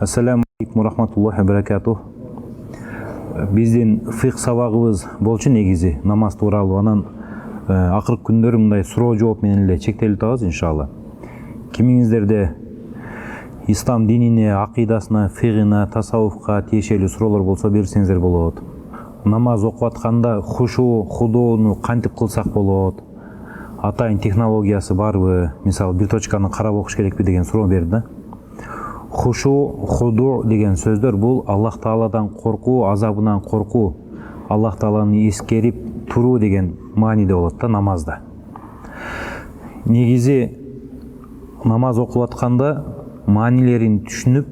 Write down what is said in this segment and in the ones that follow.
Ассаламу алейкум рахматуллахи ва баракатух. Биздин фикх сабагыбыз болчу негизи намаз тууралуу. Анан акыркы күндөрү мындай суроо жооп менен эле чектелип атабыз иншалла. Кимиңиздерде ислам динине, акыйдасына, фигине, тасаввуфка тиешелүү суроолор болсо берсеңиздер болот. Намаз окуп атканда хушу, худоону кантип кылсак болот? Атайын технологиясы барбы? Мисалы бир точканы карап окуш керекпи деген суроо берди. Хушу, худу деген сөздөр бул Аллах Тааладан коркуу, азабынан коркуу, Аллах Тааланы эскерип туруу деген мааниде болот да намазда. Негизи намаз окуп атканда маанилерин түшүнүп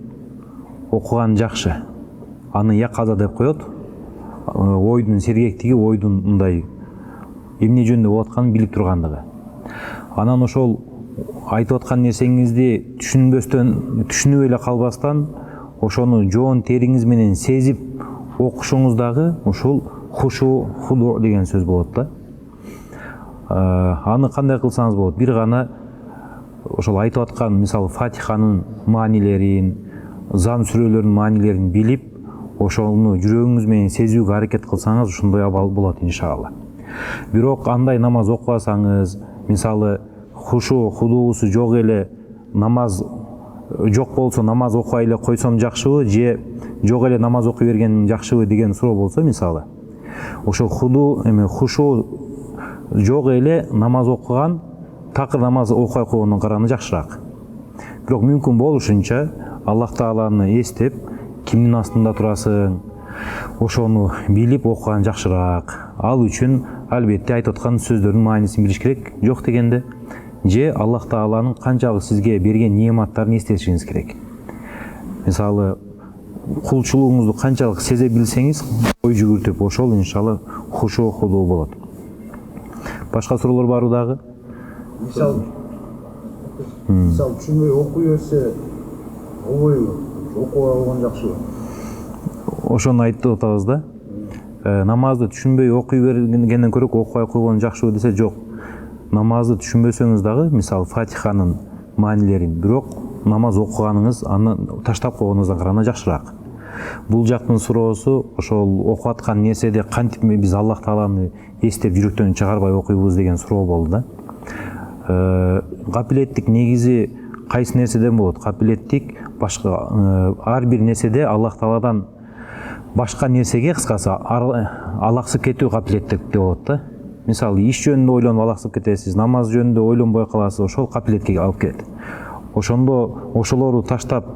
окуган жакшы. Аны яказа деп коет. Ойдун сергектиги, ойдун мындай эмне жөнүндө болуп атканын билип тургандыгы. Анан ошол айтып аткан нерсеңизди түшүнүп эле калбастан, ошону жоон териңиз менен сезип окушуңуз дагы ушул хушу, худу деген сөз болот да. Аны кандай кылсаңыз болот? Бир гана ошол айтып аткан, мисалы Фатиханын маанилерин, зам сүрөлөрүнүн маанилерин билип, ошону жүрөгүңүз менен сезүүгө аракет кылсаңыз, ошондой абал болот иншалла. Бирок андай намаз окубасаңыз, мисалы хушу, худуусу жок эле намаз жок болсо намаз окубай эле койсом жакшыбы, же жок эле намаз окуй бергеним жакшыбы деген суроо болсо, мисалы ошол хушу жок эле намаз окуган такыр намаз окубай койгондон караганда жакшыраак. Бирок мүмкүн болушунча Аллах Тааланы эстеп, кимдин астында турасың, ошону билип окуган жакшыраак. Ал үчүн албетте айтып аткан сөздөрдүн маанисин билиш керек. Жок дегенде же Аллах Тааланын канчалык сизге берген неаматтарын эстешиңиз керек. Мисалы кулчулугуңузду канчалык сезе билсеңиз, ой жүгүртүп, ошол иншалла хушу, худу болот. Башка суроолор барбы дагы? Мисалы түшүнбөй окуй берсе болбойбу? Окуп алган жакшыбы? Ошону айтып атабыз да. Намазды түшүнбөй окуй бергенден көрө окубай койгон жакшыбы десе, жок. Намазды түшүнбөсөңүз дагы, мисалы Фатиханын маанилерин, бирок намаз окуганыңыз, аны таштап койгонуңуздан караганда жакшыраак. Бул жактын суроосу ошол окуп аткан нерседе кантип биз Аллах Тааланы эстеп жүрөктөн чыгарбай окуйбуз деген суроо болду да. Капилеттик негизи кайсы нерседен болот? Капилеттик башка ар бир нерседе Аллах Тааладан башка нерсеге, кыскасы алаксып кетүү капилеттик деп болот да. Мисалы иш жөнүндө ойлонуп алаксып кетесиз, намаз жөнүндө ойлонбой каласыз, ошол капилетке алып келет. Ошондо ошолорду таштап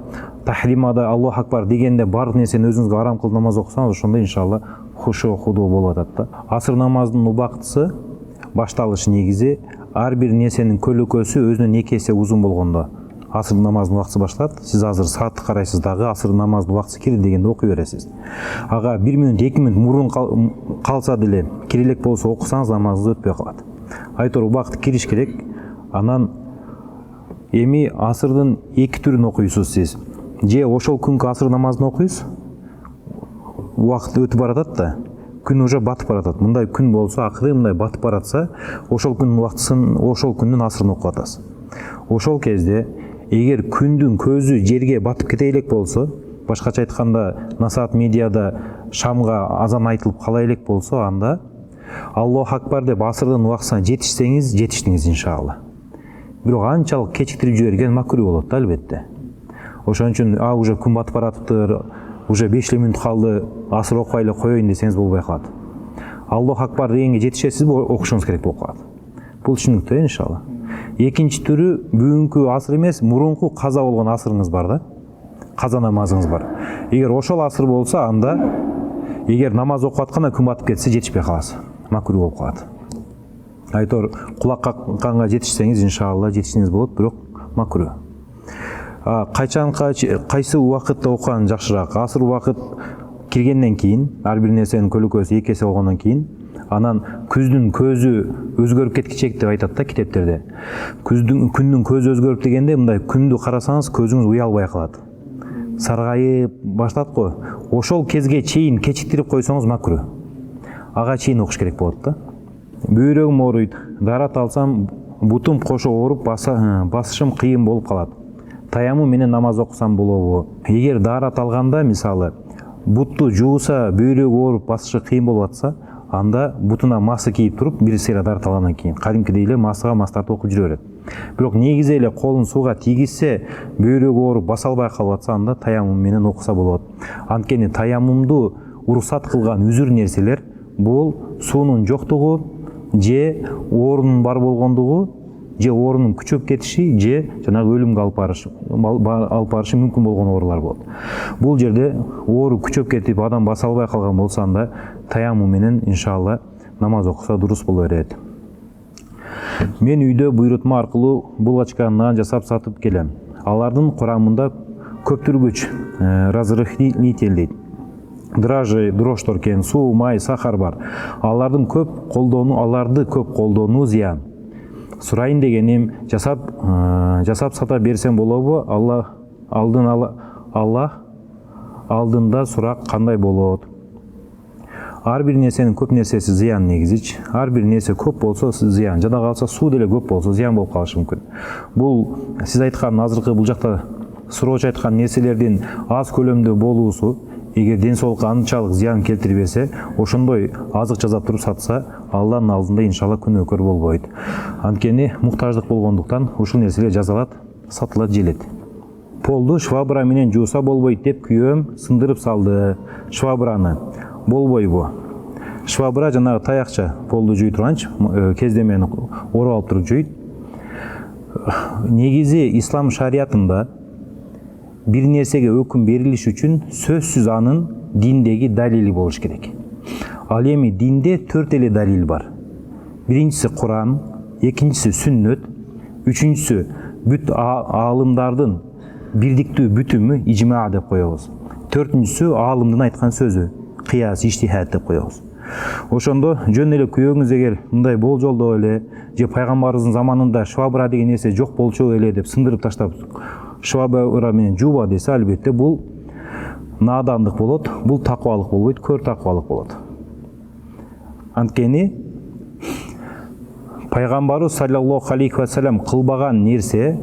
тахримада Аллаху акбар дегенде бардык нерсени өзүңүзгө арам кылып намаз окусаңыз, ошондо иншалла хушу, худу болуп атат да. Асыр намазынын убактысы башталышы негизи ар бир нерсенин көлөкөсү өзүнөн 2 эсе узун болгондо асыр намазынын убактысы башталат. Сиз азыр саатты карайсыз дагы, асыр намазынын убактысы кирди дегенде окуй бересиз. Ага 1 мүнөт, 2 мүнөт мурун калса деле, кирелек болсо окусаңыз намазыңыз өтпөй калат. Айтор убакыт кириш керек. Анан эми асырдын 2 түрүн окуйсуз сиз. Же ошол күнкү асыр намазын окуйсуз, убакыт өтүп баратат да, күн уже батып баратат. Мындай күн болсо, акыры мындай батып баратса, ошол күндүн убактысын, ошол күндүн асырын окуп атасыз. Ошол кезде эгер күндүн көзү жерге батып кете элек болсо, башкача айтканда Насаат медиада шамга азан айтылып кала элек болсо, анда Аллаху акбар деп асырдын убактысына жетишсеңиз, жетиштиңиз иншалла. Бирок анчалык кечиктирип жиберген макруh болот да албетте. Ошон үчүн уже күн батып баратыптыр, уже 5 мүнөт калды, асыр окубай эле коеюн десеңиз болбой калат. Аллаху акбар дегенге жетишесиз, окушуңуз керек болуп калат. Бул түшүнүктүү иншалла. Экинчи түрү бүгүнкү асыр эмес, мурунку каза болгон асырыңыз бар да. Каза намазыңыз бар. Эгер ошол асыр болсо, анда эгер намаз окуп атканда күн батып кетсе, жетишпей каласыз. Макруh болуп калат. Айтор кулак какканга жетишсеңиз, иншалла жетишиңиз болот, бирок макруh. Кайсы убакытта окуган жакшыраак? Асыр убакыт киргенден кийин, ар бир нерсенин көлөкөсү 2 эсе болгондон кийин, анан күздүн көзү өзгөрүп кеткичек деп айтат да китептерде. Күндүн көзү өзгөрүп дегенде, мындай күндү карасаңыз көзүңүз уялбай калат. Саргайып баштат го. Ошол кезге чейин кечиктирип койсоңуз макруh. Ага чейин окуш керек болот да. Бөйрөгүм ооруйт, дарат алсам бутум кошо ооруп басышым кыйын болуп калат. таяммум менен намаз окусам болобу? Эгер даарат алганда мисалы бутту жууса бөйрөгү ооруп басышы кыйын болуп атса, анда бутуна масы кийип туруп бир сыйра дарыта алгандан кийин кадимкидей эле масыга мас тартып окуп жүрө берет. Бирок негизи эле колун сууга тийгизсе, бөйрөгү ооруп баса албай калып атса, анда таяммум менен окуса болот. Анткени таяммумду уруксат кылган үзүр нерселер бул суунун жоктугу, же оорунун бар болгондугу, же оорунун күчөп кетиши, же жанагы өлүмгө алып барышы мүмкүн болгон оорулар болот. Бул жерде оору күчөп кетип, адам баса албай калган болсо, анда таяммум менен иншалла намаз окуса дурус боло берет. Мен үйдө буйрутма аркылуу булочка, нан жасап сатып келем. Алардын курамында көптүргүч, разрыхлитель дейт, дрожжи, дрожжтор экен, суу, май, сахар бар. Аларды көп колдонуу зыян. Сурайын дегеним, жасап сата берсем болобу? Аллах алдында сурак кандай болот? Ар бир нерсенин көп нерсеси зыян негизичи. Ар бир нерсе көп болсо зыян, жана калса суу деле көп болсо зыян болуп калышы мүмкүн. Бул сиз айткан азыркы бул жакта суроочу айткан нерселердин аз көлөмдө болуусу, эгер ден соолукка анчалык зыян келтирбесе, ошондой азык жасап туруп сатса, Алланын алдында иншалла күнөөкөр болбойт. Анткени муктаждык болгондуктан ушул нерселер жазалат, сатылат, желет. Полду швабра менен жууса болбойт деп күйөөм сындырып салды. Швабраны болбойбу? Швабра жанагы таякча полду жуй турганчы, кездемени ороп алып туруп жуйт. Негизи ислам шариятында бир нерсеге өкүм берилиш үчүн сөзсүз анын диндеги далили болуш керек. Ал эми динде 4 эле далил бар. Биринчиси Куран, экинчиси сүннөт, үчүнчүсү бүт аалымдардын бирдиктүү бүтүмү, ижма деп коебуз. Төртүнчүсү аалымдын айткан сөзү, кыяс, иштихад деп коебуз. Ошондо жөн эле күйөөңүз эгер мындай болжолдоо эле, же пайгамбарыбыздын заманында швабра деген нерсе жок болчу эле деп сындырып таштап швабра менен жууба десе, албетте бул надандык болот, бул такыбалык болбойт, көр такыбалык болот. Анткени пайгамбарыбыз саллаллаху алейхи ва саллям кылбаган нерсе,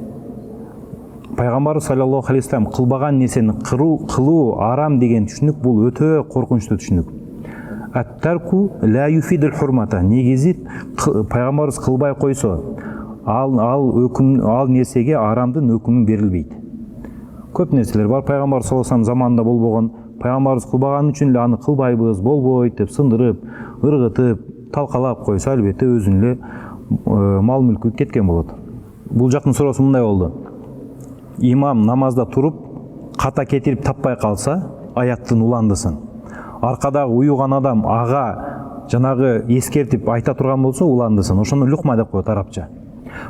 пайгамбарыбыз саллаллаху алейхи ва саллям кылбаган нерсени кылуу арам деген түшүнүк, бул өтө коркунучтуу түшүнүк. Ат-тарку ла юфидул хурмата. Негизи пайгамбарыбыз кылбай койсо, ал нерсеге арамдын өкүмү берилбейт. Көп нерселер бар, пайгамбар саллаллаху алейхи ва саллям заманында болбогон, пайгамбарыбыз кылбаган үчүн эле аны кылбайбыз, болбойт деп сындырып, ыргытып, талкалап койсо, албетте өзүнүн эле мал мүлкү кеткен болот. Бул жактын суроосу мындай болду. Имам намазда туруп, ката кетирип таппай калса, аяттын уландысын. Аркадагы уюган адам ага жанагы эскертип айта турган болсо, уландысын. Ошону люкма деп коет арабча.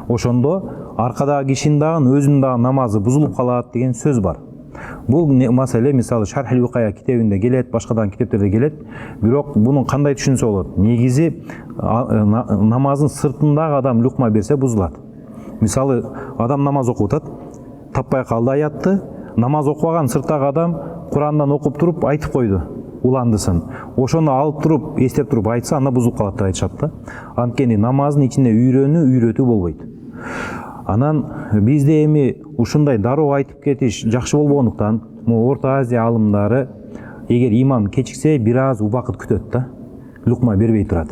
Ошондо аркадагы кишинин дагы өзүнүн дагы намазы бузулуп калат деген сөз бар. Бул маселе мисалы Шархил Вукая китебинде келет, башкадан китептерде келет. Бирок мунун кандай түшүнсө болот? Негизи намазын сыртындагы адам люкма берсе бузулат. Мисалы адам намаз окуп атат, таппай калды аятты, намаз окубаган сырттагы адам Курандан окуп туруп айтып койду, уландысын. Ошону алып туруп, эстеп туруп айтса, анда бузулуп калат деп айтышат да. Анткени намаздын ичинде үйрөтүү болбойт. Анан бизде эми ушундай дароо айтып кетиш жакшы болбогондуктан, Орто Азия аалымдары эгер имам кечиксе, бир аз убакыт күтөт да, люкма бербей турат.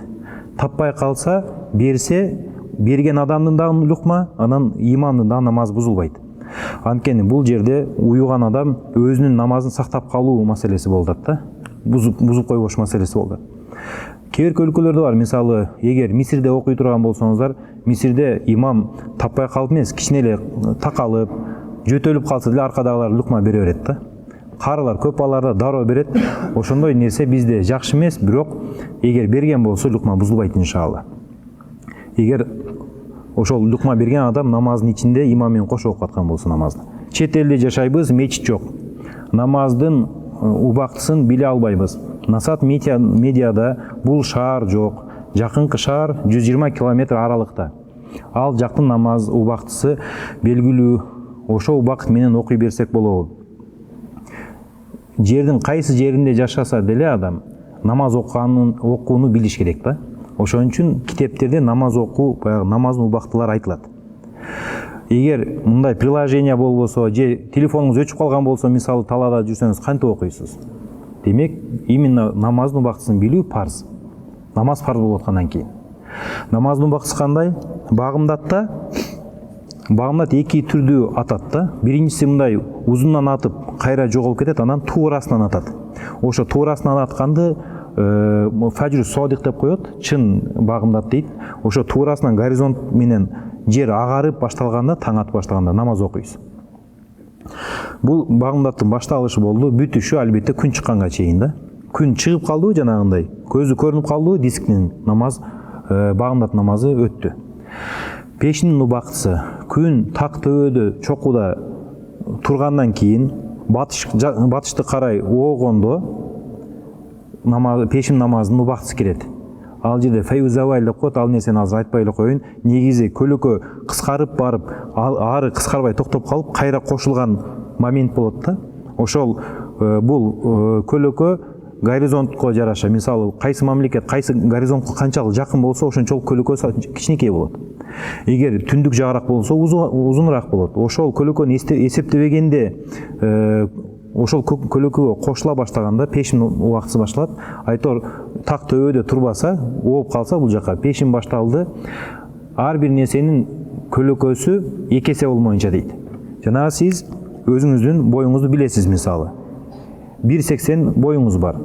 Таппай калса, берсе, берген адамдын дагы люкма, анан имамдын дагы намазы бузулбайт. Анткени бул жерде уюган адам өзүнүн намазын сактап калуу маселеси болот да, бузуп койбош маселеси болот. Кээ бир өлкөлөрдө бар, мисалы, эгер Мисирде окуй турган болсоңуздар, Мисирде имам таппай калып эмес, кичине эле такалып, жөтөлүп калса деле аркадагылар люкма бере берет да. Карылар көп балаларда дароо берет. Ошондой нерсе бизде жакшы эмес, бирок эгер берген болсо люкма бузулбайт иншалла. Эгер ошол люкма берген адам намаздын ичинде имам менен кошо окуп аткан болсо намазды. Чет элде жашайбыз, мечит жок. Намаздын убактысын биле албайбыз. Насат медиада бул шаар жок. Жакынкы шаар 120 километр аралыкта. Ал жактын намаз убактысы белгилүү. Ошо убакыт менен окуй берсек болобу. Жердин кайсы жеринде жашаса деле адам намаз окууну билиш керек да. Ошон үчүн китептерде намаз окуу, баягы намаздын убактылары айтылат. эгер мындай приложение болбосо же телефонуңуз өчүп калган болсо, мисалы талаада жүрсөңүз кантип окуйсуз? Демек, именно намаздын убактысын билүү парз. Намаз парз болуп аткандан кийин. Намаздын убактысы кандай? Багымдатта багымдат эки түрдүү атат да. Биринчиси мындай узундан атып, кайра жоголуп кетет, анан туурасынан атат. Ошо туурасынан атканды фажр содик деп коет, чын багымдат дейт. Ошо туурасынан горизонт менен жер агарып башталганда, таң атып баштаганда намаз окуйсуз. Бул багымдаттын башталышы болду, бүтүшү албетте күн чыкканга чейин да. Күн чыгып калдыбы жанагындай, көзү көрүнүп калдыбы, дисктин намаз, багымдат намазы өттү. Пешинин убактысы күн так төбөдө чокуда тургандан кийин батышты карай оогондо пешин намазынын убактысы кирет. Ал жерде фейузаваль деп коет, ал нерсени азыр айтпай эле коеюн. Негизи көлөкө кыскарып барып, ары кыскарбай токтоп калып, кайра кошулган момент болот да. Ошол бул көлөкө горизонтко жараша, мисалы кайсы мамлекет кайсы горизонтко канчалык жакын болсо, ошончолук көлөкө кичинекей болот. Эгер түндүк жагыраак болсо, узунураак болот. Ошол көлөкөнү эсептебегенде ошол көлөкөгө кошула баштаганда пешин убактысы башталат. Айтор так төбөдө турбаса, ооп калса бул жака пешин башталды. Ар бир нерсенин көлөкөсү эки эсе болмоюнча дейт. Жанагы сиз өзүңүздүн боюңузду билесиз, мисалы 1,80 боюңуз бар.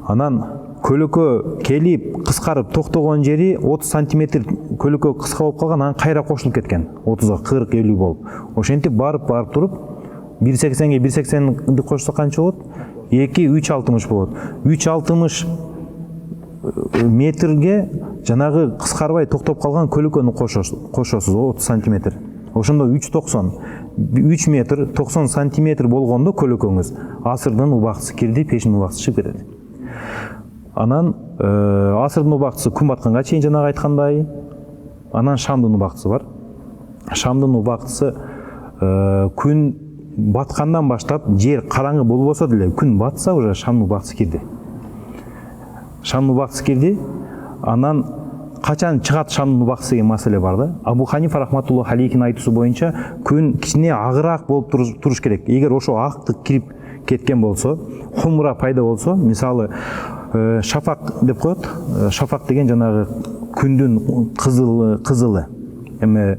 Анан көлөкө келип кыскарып токтогон жери 30 сантиметр көлөкө кыска болуп калган, анан кайра кошулуп кеткен. 30-га 40-50 болуп. Ошентип барып туруп 1,80-ге 1,80 кошсо канча болот? 2,360 болот. 3,60 метрге жанагы кыскарбай токтоп калган көлөкөнү кошосуз 30 сантиметр. Ошондо 3,90 3 метр 90 сантиметр болгондо көлөкөңүз асырдын убактысы кирди, пешин убактысы чыгып кетет. Анан асырдын убактысы күн батканга чейин жанагы айткандай. Анан шамдын убактысы бар. Шамдын убактысы күн баткандан баштап жер караңгы болбосо деле күн батса уже шамдын убактысы кирди. Шамдын убактысы кирди. Анан качан чыгат шамдын убактысы деген маселе бар да. Абу Ханифа рахматуллахи алейхинин айтуусу боюнча күн кичине агыраак болуп туруш керек. Эгер ошо актык кирип кеткен болсо, хумра пайда болсо, мисалы шафак деп коет. Шафак деген жанагы күндүн кызылы, эме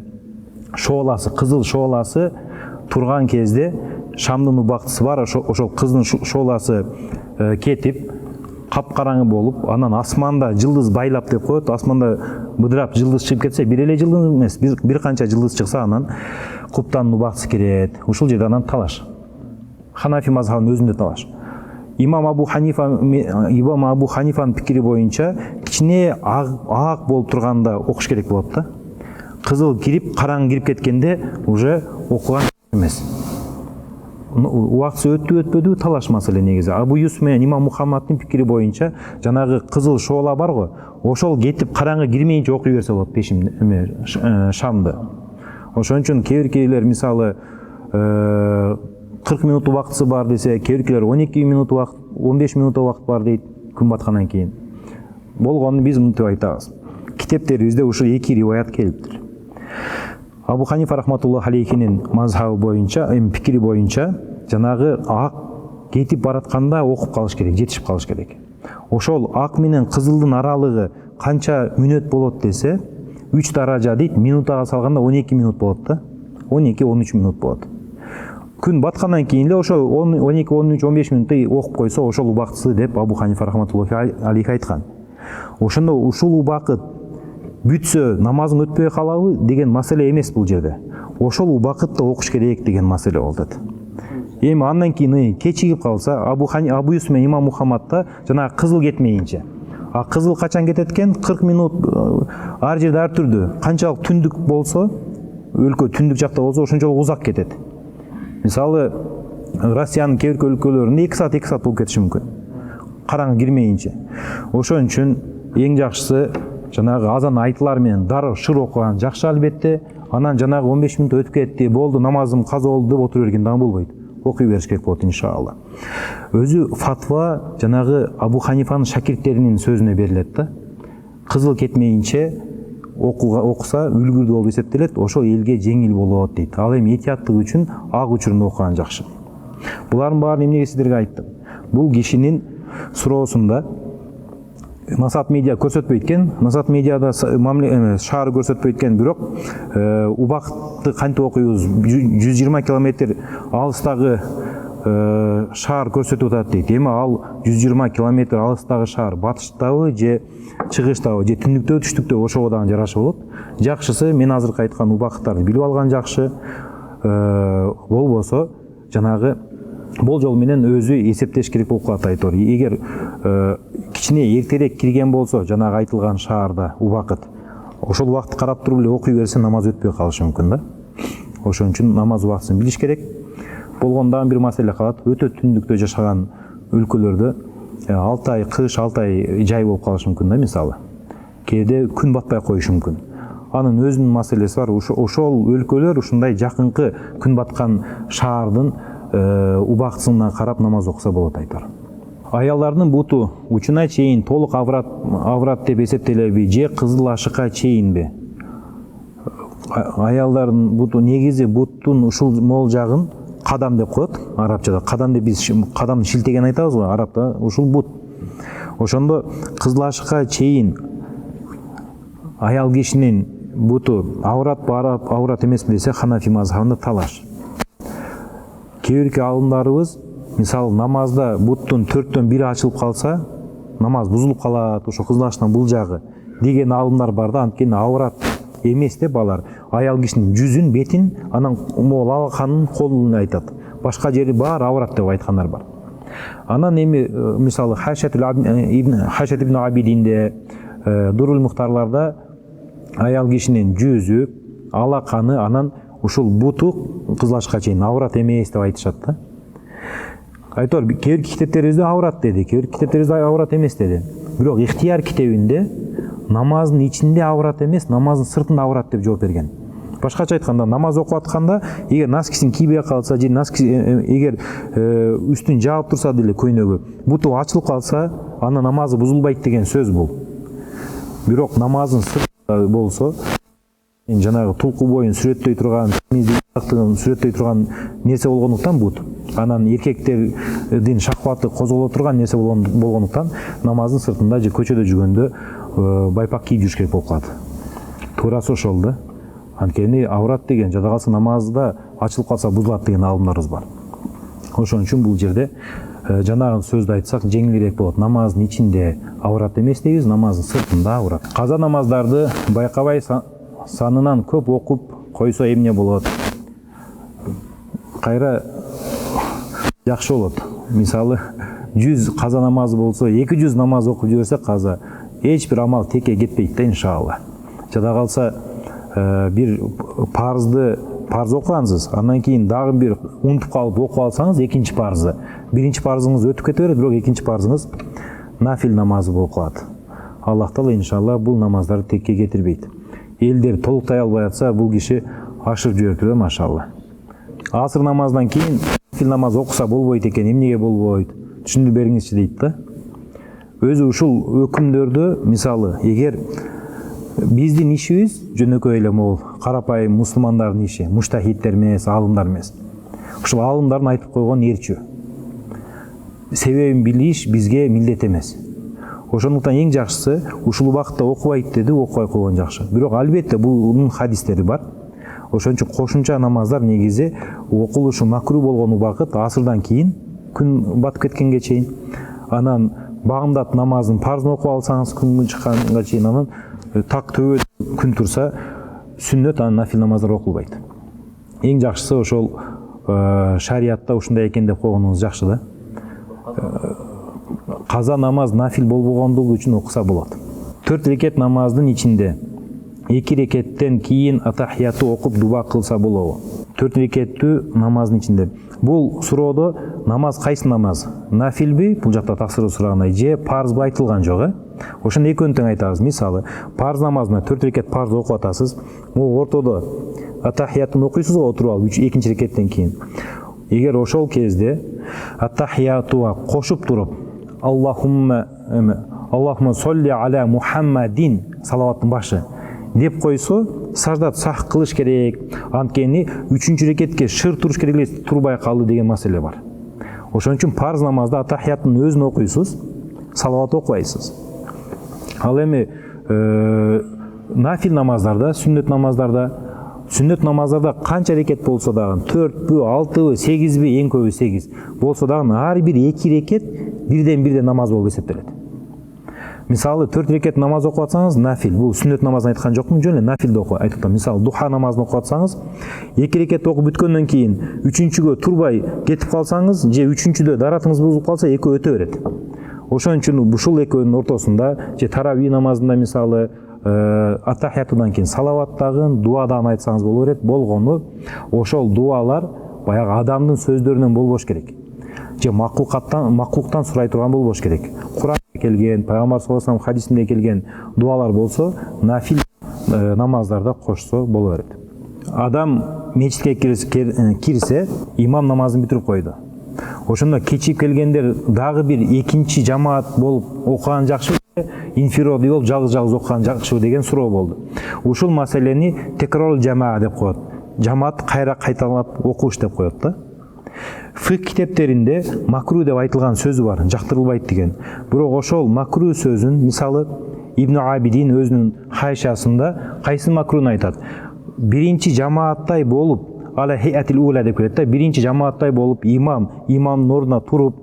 шооласы, кызыл шооласы турган кезде шамдын убактысы бар. Ошол кыздын шооласы кетип капкараңгы болуп, анан асманда жылдыз байлап деп коет. Асманда быдырап жылдыз чыгып кетсе, бир эле жылдыз эмес, бир канча жылдыз чыкса, анан куптанын убактысы кирет. Ушул жерде анан талаш. Ханафи мазхабынын өзүндө талаш. Имам Абу Ханифанын пикири боюнча кичине ак болуп турганда окуш керек болот да. Кызыл кирип, караңгы кирип кеткенде уже окуган эмес. Убактысы өтпөдү талаш маселе негизи. Абу Юсуф менен Имам Мухаммаддын пикири боюнча жанагы кызыл шоола бар го, ошол кетип караңгы кирмейинче окуй берсе болот пешим шамды. Ошон үчүн кээ-бирлер мисалы 40 минут убактысы бар десе, кээ-бирлер 12 минут убакыт, 15 минут убакыт бар дейт күн баткандан кийин. Болгону биз мынтип айтабыз. Китептерибизде ушу эки риваят келиптир. Абу Ханифа рахматуллахи алейхинин мазхабы боюнча, пикири боюнча, жанагы ак кетип баратканда окуп калыш керек, жетишип калыш керек. Ошол ак менен кызылдын аралыгы канча мүнөт болот десе, 3 даража дейт, минутага салганда 12 минут болот да. 12-13 минут болот. Күн баткандан кийин эле ошо 12, 13, 15 минуттай окуп койсо, ошол убактысы деп Абу Ханифа рахматуллахи алейхи айткан. Ошондо ушул убакыт бүтсө намазың өтпөй калабы деген маселе эмес бул жерде. Ошол убакытта окуш керек деген маселе болот. Эми андан кийин кечигип калса, Абу Юсуф менен Имам Мухаммадда жанагы кызыл кетмейинче. А кызыл качан кетет экен? 40 минут ар жерде ар түрдүү. Канчалык түндүк болсо, өлкө түндүк жакта болсо, ошончолук узак кетет. Мисалы, Россиянын кээ бир өлкөлөрүндө 2 саат болуп кетиши мүмкүн. Караңгы кирмейинче. Ошон үчүн эң жакшысы жанагы азан айтылар менен дароо шыр окуган жакшы албетте. Анан жанагы 15 минут өтүп кетти, болду, намазым каза болду деп отура берген дагы болбойт. Окуй бериш керек болот иншалла. Өзү фатва жанагы Абу Ханифанын шакирттеринин сөзүнө берилет да. Кызыл кетмейинче окуса үлгүрдүү болуп эсептелет, ошол элге жеңил болот дейт. Ал эми этияттык үчүн ак учурунда окуган жакшы. Булардын баарын эмнеге сиздерге айттым? Бул кишинин суроосунда Насат медиа көрсөтпөйт экен, Насат медиада шаары көрсөтпөйт экен, бирок убакытты кантип окуйбуз? 120 километр алыстагы шаар көрсөтүп атат дейт. Эми ал 120 километр алыстагы шаар батыштабы же чыгыштабы же түндүктөбү түштүктөбү ошого дагы жараша болот. Жакшысы мен азыркы айткан убакыттарды билип алган жакшы. Болбосо жанагы болжол менен өзү эсептеш керек болуп калат айтор. Эгер кичине эртерээк кирген болсо жанагы айтылган шаарда убакыт, ошол убакытты карап туруп эле окуй берсе намаз өтпөй калышы мүмкүн да. Ошон үчүн намаз убактысын билиш керек. Болгондагы бир маселе калат. Өтө түндүктө жашаган өлкөлөрдө 6 ай кыш, 6 ай жай болуп калышы мүмкүн да, мисалы. Кээде күн батпай коюшу мүмкүн. Анын өзүнүн маселеси бар. Ошол өлкөлөр ушундай жакынкы күн баткан шаардын убактысына карап намаз окуса болот айтор. Аялдардын буту учуна чейин толук аврат деп эсептелеби же кызыл ашыкка чейинби? Аялдардын буту негизи буттун ушул мол жагын кадам деп коет арабчада. Кадам деп биз кадамды шилтеген айтабыз го, арабта ушул бут. Ошондо кызыл ашыкка чейин аял кишинин буту аврат эмеспи десе Ханафи мазхабында талаш. Кээ-бирки алымдарыбыз мисалы намазда буттун 4төн 1 ачылып калса, намаз бузулуп калат, ошо кызыл ашыктан бул жагы деген алымдар бар да. Анткени аврат эмес деп алар аял кишинин жүзүн, бетин, анан могул алаканын, колун айтат. Башка жери бар аврат деп айткандар бар. Анан эми мисалы Хашат ибн Абидинде, Дурул Мухтарларда аял кишинин жүзү, алаканы, анан ушул буту кызыл ашыкка чейин аврат эмес деп айтышат да. Айтор, кээ-бир китептерибизде аврат деди, кээ-бир китептерибизде аврат эмес деди. Бирок Ихтияр китебинде намаздын ичинде аврат эмес, намаздын сыртында аврат деп жооп берген. Башкача айтканда, намаз окуп атканда, эгер носкисин кийбей калса же эгер үстүн жаап турса деле көйнөгү, буту ачылып калса, ана намазы бузулбайт деген сөз бул. Бирок намаздын сыртында болсо, жанагы тулку боюн сүрөттөй турган, сүрөттөй турган нерсе болгондуктан бут. Анан эркектердин шахваты козголо турган нерсе болгондуктан намаздын сыртында же көчөдө жүргөндө байпак кийип жүрүш керек болуп калат. Туурасы ошол да. Анткени аврат деген жада калса намазда ачылып калса бузулат деген алымдарыбыз бар. Ошон үчүн бул жерде жанагы сөздү айтсак жеңилирээк болот. Намаздын ичинде аврат эмес дейбиз, намаздын сыртында аврат. Каза намаздарды байкабай санынан көп окуп койсо эмне болот? Кайра жакшы болот. Мисалы 100 каза намазы болсо, 200 намаз окуп жиберсе каза, эч бир амал текке кетпейт да иншалла. Жада калса бир парз окугансыз, андан кийин дагы бир унутуп калып окуп алсаңыз экинчи парзы. Биринчи парзыңыз өтүп кете берет, бирок экинчи парзыңыз нафил намазы болуп калат. Аллах Таала иншалла бул намаздарды текке кетирбейт. Элдер толуктай албай атса, бул киши ашырып жибериптир да, машалла. Асыр намаздан кийин нафил намаз окуса болбойт экен, эмнеге болбойт? Түшүндүрүп бериңизчи дейт да. Өзү ушул өкүмдөрдү, мисалы, эгер биздин ишибиз жөнөкөй эле могул карапайым мусулмандардын иши, муштахидтер эмес, алымдар эмес. Ушул алымдардын айтып койгон эрчү. Себебин билиш бизге милдет эмес. Ошондуктан эң жакшысы ушул убакытта окубайт деди, окубай койгон жакшы. Бирок албетте бунун хадистери бар. Ошон үчүн кошумча намаздар негизи окулушу макру болгон убакыт асырдан кийин, күн батып кеткенге чейин. Анан багымдат намазын парзын окуп алсаңыз күн чыкканга чейин, анан так төбөдө күн турса сүннөт, анан нафил намаздар окулбайт. Эң жакшысы ошол шариатта ушундай экен деп койгонуңуз жакшы да. Каза намаз нафил болбогондугу үчүн окуса болот. 4 рекет намаздын ичинде 2 рекеттен кийин атахиятты окуп дуба кылса болобу? 4 рекеттүү намаздын ичинде. Бул суроодо намаз кайсы намаз? Нафилби? Бул жакта таксыры сурагандай же парзбы айтылган жок, Ошондо экөөнү тең айтабыз. Мисалы, парз намазына 4 рекет парз окуп атасыз. Могу ортодо атахияттын окуйсуз го отуруп алып, экинчи рекеттен кийин. Эгер ошол кезде атахиятуга кошуп туруп, Аллахумма солли аля Мухаммадин салаваттын башы. деп койсо саждат сах кылыш керек. Анткени 3-рекетке шыр туруш керек эле, турбай калды деген маселе бар. Ошон үчүн парз намазда атахияттын өзүн окуйсуз, салават окубайсыз. Ал эми нафил намаздарда, сүннөт намаздарда канча рекет болсо дагы, 4бү, 6бы, 8би, эң көбү 8 болсо дагы ар бир 2 рекет бирден намаз болуп эсептелет. Мисалы 4 рекет намаз окуп атсаңыз, нафил, бул сүннөт намазын айткан жокмун, жөн эле нафилди окуп айтып атам. Мисалы духа намазын окуп атсаңыз, 2 рекет окуп бүткөндөн кийин 3-чүгө турбай кетип калсаңыз, же 3-чүдө даратыңыз бузулуп калса, экөө өтө берет. Ошон үчүн ушул экөөнүн ортосунда, же тарави намазында мисалы атахиятыдан кийин салаваттагын, дуадан айтсаңыз боло берет. Болгону ошол дуалар баягы адамдын сөздөрүнөн болбош керек. Же макулуктан сурай турган болбош керек. Куранда келген, пайгамбар саллаллаху алейхи вассалам хадисинде келген дуалар болсо, нафил намаздарда кошсо боло берет. Адам мечитке кирсе, имам намазын бүтүрүп койду. Ошондо кечип келгендер дагы бир экинчи жамаат болуп окуган жакшы, инфиродий болуп жалгыз окуган жакшы деген суроо болду. Ушул маселени текрол жамаа деп коет. Жамаат кайра кайталап окуш деп коет да. Фик китептеринде макру деп айтылган сөзү бар, жактырылбайт деген. Бирок ошол макру сөзүн мисалы Ибн Абидин өзүнүн хайшасында кайсы макруну айтат? Биринчи жамааттай болуп, ала хиятил ула деп келет да, биринчи жамааттай болуп имамдын ордуна туруп,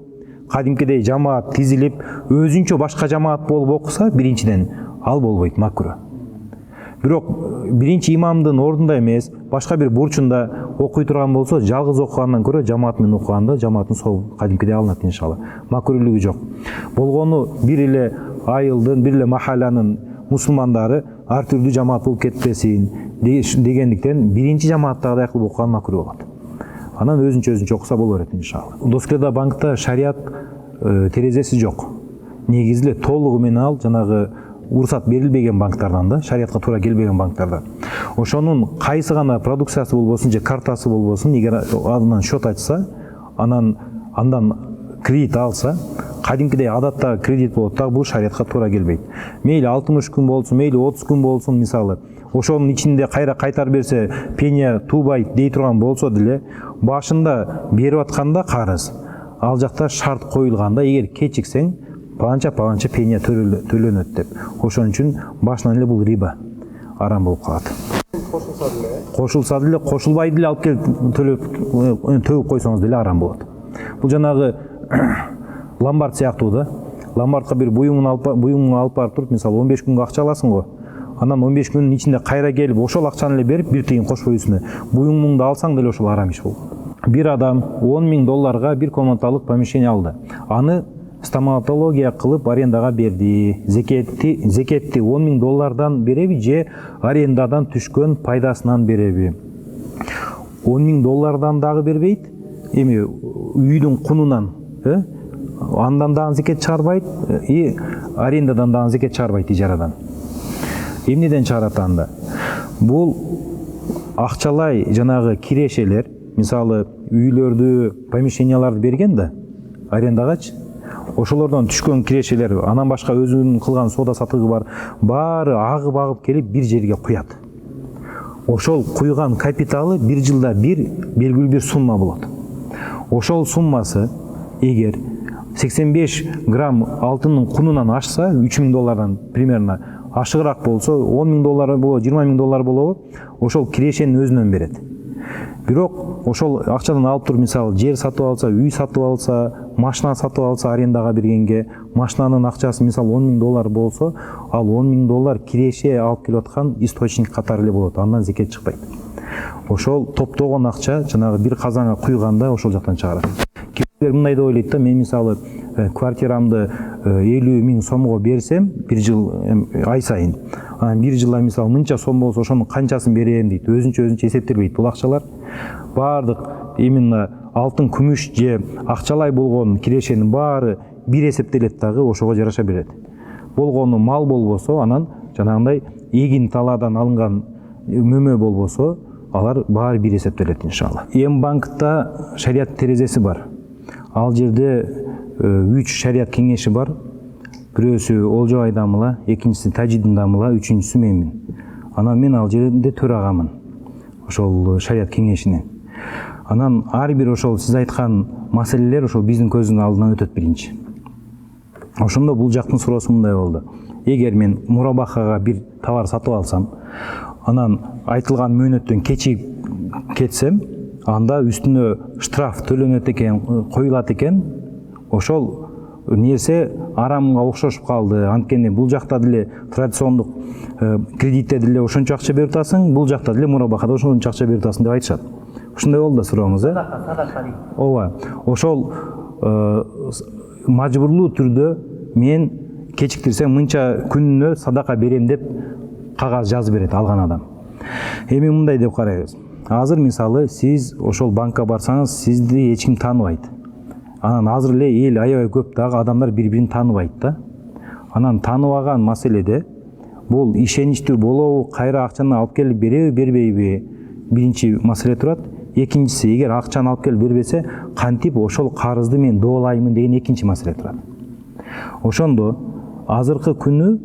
кадимкидей жамаат тизилип, өзүнчө башка жамаат болуп окуса, биринчиден ал болбойт макру. Бирок биринчи имамдын ордунда эмес, башка бир бурчунда окуй турган болсо, жалгыз окугандан көрө жамаат менен окуганда жамааттын соо кадимкидей алынат иншалла. Макрулугу жок. Болгону бир эле айылдын, бир эле махаланын мусулмандары ар түрдүү жамаат болуп кетпесин дегендиктен биринчи жамааттагыдай кылып окуган макру болот. Анан өзүнчө окуса боло берет иншалла. Доскреда банкта шарият терезеси жок. Негизи эле толугу менен ал жанагы уруксат берилбеген банктардан да, шариятка туура келбеген банктардан. Ошонун кайсы гана продукциясы болбосун же картасы болбосун, эгер андан счет ачса, андан кредит алса, кадимкидей адаттагы кредит болот да, бул шариятка туура келбейт. Мейли 60 күн болсун, мейли 30 күн болсун, мисалы, ошонун ичинде кайра кайтарып берсе, пеня туубайт дей турган болсо деле, башында берип атканда карыз, ал жакта шарт коюлганда, эгер кечиксең, панча пеня төлөнөт деп. Ошон үчүн башынан эле бул риба, арам болуп калат. Кошулса деле, кошулбайды деле алып келип төгүп койсоңуз деле арам болот. Бул жанагы ломбард сыяктуу да. Ломбардка бир буюмун алып барып туруп, мисалы 15 күнгө акча аласың го. Анан 15 күнүн ичинде кайра келип, ошол акчаны эле берип, бир тыйын кошпой үстүнө буюмуңду алсаң деле ошол арам иш болот. Бир адам $10.000 бир комнаталык помещение алды. Аны стоматология кылып арендага берди. Зекетти $10.000 береби же арендадан түшкөн пайдасынан береби? $10.000 дагы бербейт. Эми үйдүн кунунан, андан дагы зекет чыгарбайт, арендадан дагы зекет чыгарбайт, ижарадан. Эмнеден чыгарат анда? Бул акчалай жанагы кирешелер, мисалы үйлөрдү, помещенияларды берген да, арендагачы. Ошолордон түшкөн кирешелер, анан башка өзүнүн кылган соода сатыгы бар, баары агып келип бир жерге куят. Ошол куйган капиталы бир жылда белгилүү бир сумма болот. Ошол суммасы эгер 85 грамм алтындын кунунан ашса, $3.000 примерно ашыгыраак болсо, $10.000 болобу, $20.000 болобу, ошол кирешенин өзүнөн берет. Бирок ошол акчадан алып туруп, мисалы, жер сатып алса, үй сатып алса, машина сатып алса арендага бергенге, машинанын акчасы мисалы $10.000 болсо, ал $10.000 киреше алып келип аткан источник катары эле болот. Андан зекет чыкпайт. Ошол топтогон акча жанагы бир казанга куйганда ошол жактан чыгарат. Кимдир мындай деп ойлойт да, мен мисалы квартирамды 50.000 сомго берсем, бир жыл ай сайын, анан бир жылда мисалы мынча сом болсо, ошонун канчасын берем дейт. Өзүнчө эсептелбейт. Бул акчалар баардык именно алтын, күмүш же акчалай болгон кирешенин баары бир эсептелет дагы, ошого жараша берет. Болгону мал болбосо, анан жанагындай эгин талаадан алынган мөмө болбосо, алар баары бир эсептелет иншалла. Банкта шарият терезеси бар. Ал жерде 3 шарият кеңеши бар. Бирөөсү Олжобай дамыла, экинчиси Тажидин дамыла, үчүнчүсү менмин. Анан мен ал жерде төрагамын ошол шарият кеңешинин. Анан ар бир ошол сиз айткан маселелер ошол биздин көздүн алдынан өтөт биринчи. Ошондо бул жактын суроосу мындай болду. Эгер мен мурабакага бир товар сатып алсам, анан айтылган мөөнөттөн кечигип кетсем, анда үстүнө штраф төлөнөт экен, коюлат экен. Ошол нерсе арамга окшошуп калды. Анткени бул жакта деле традициондук кредитте деле ошончо акча берип атасың, бул жакта деле мурабакада ошончо акча берип атасың деп айтышат. Ошондой болду да сурооңуз, Ооба. Ошол мажбурлуу түрдө мен кечиктирсем мынча күнүнө садака берем деп кагаз жазып берет алган адам. Эми мындай деп карайбыз. Азыр мисалы сиз ошол банкка барсаңыз, сизди эч ким тааныбайт. Анан азыр эле эл аябай көп дагы адамдар бири-бирин тааныбайт да. Анан тааныбаган маселеде бул ишеничтүү болобу, кайра акчаны алып келип береби, бербейби? Биринчи маселе турат. Экинчиси, эгер акчаны алып келип бербесе, кантип ошол карызды мен доолаймын деген экинчи маселе турат. Ошондо азыркы күнү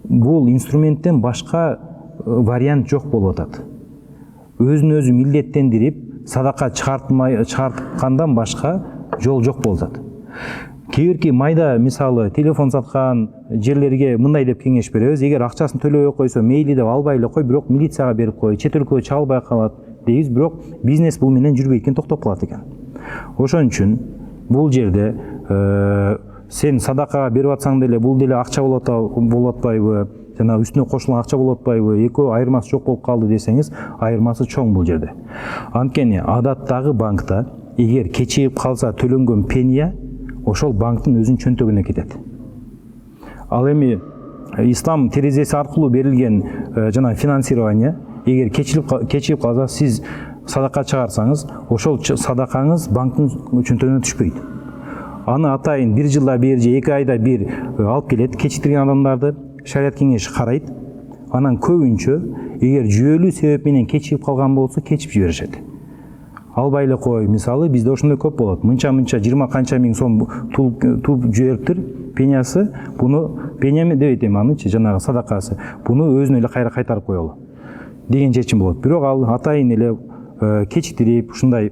бул инструменттен башка вариант жок болуп атат. Өзүн өзү милдеттендирип, садака чыгарткандан башка жол жок болуп атат. Кээ бирки майда мисалы телефон саткан жерлерге мындай деп кеңеш беребиз. Эгер акчасын төлөбөй койсо, мейли деп албай эле кой, бирок милицияга берип кой, чет өлкөгө чыга албай калат дейбиз, бирок бизнес бул менен жүрбөй экен, токтоп калат экен. Ошон үчүн бул жерде сен садакага берип атсаң деле бул деле акча болуп атпайбы, жана үстүнө кошулган акча болуп атпайбы, экөө айырмасы жок болуп калды десеңиз, айырмасы чоң бул жерде. Анткени адаттагы банкта эгер кечигип калса төлөнгөн пения ошол банктын өзүнүн чөнтөгүнө кетет. Ал эми ислам терезеси аркылуу берилген жана финансирование эгер кечигип калса, сиз садака чыгарсаңыз, ошол садакаңыз банктын чөнтөгүнө түшпөйт. Аны атайын бир жылда бир же 2 айда бир алып келет, кечиктирген адамдарды шарият кеңеши карайт. Анан көбүнчө эгер жүйөлүү себеп менен кечигип калган болсо, кечип жиберишет. Албай эле кой, мисалы бизде ошондой көп болот. Мынча 20 канча миң сом туп жибериптир пениясы, буну пенияме дебейт эми анычы, жанагы садакасы. Буну өзүнө эле кайра кайтарып коелу деген чечим болот. Бирок ал атайын эле кечиктирип, ушундай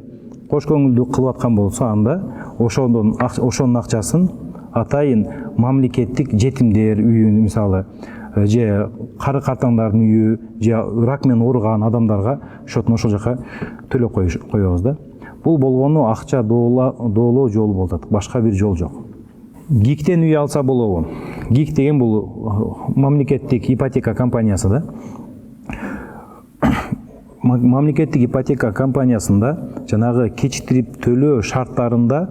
кош көңүлдүү кылып аткан болсо, анда ошонун акчасын атайын мамлекеттик жетимдер үйүнө, мисалы же кары картаңдардын үйү, же рак менен ооруган адамдарга шотун ошол жака төлөп коебуз да. Бул болгону акча доолоо жолу болуп атат, башка бир жол жок. ГИКтен үй алса болобу? ГИК деген бул мамлекеттик ипотека компаниясы да. Мамлекеттик ипотека компаниясында жанагы кечиктирип төлөө шарттарында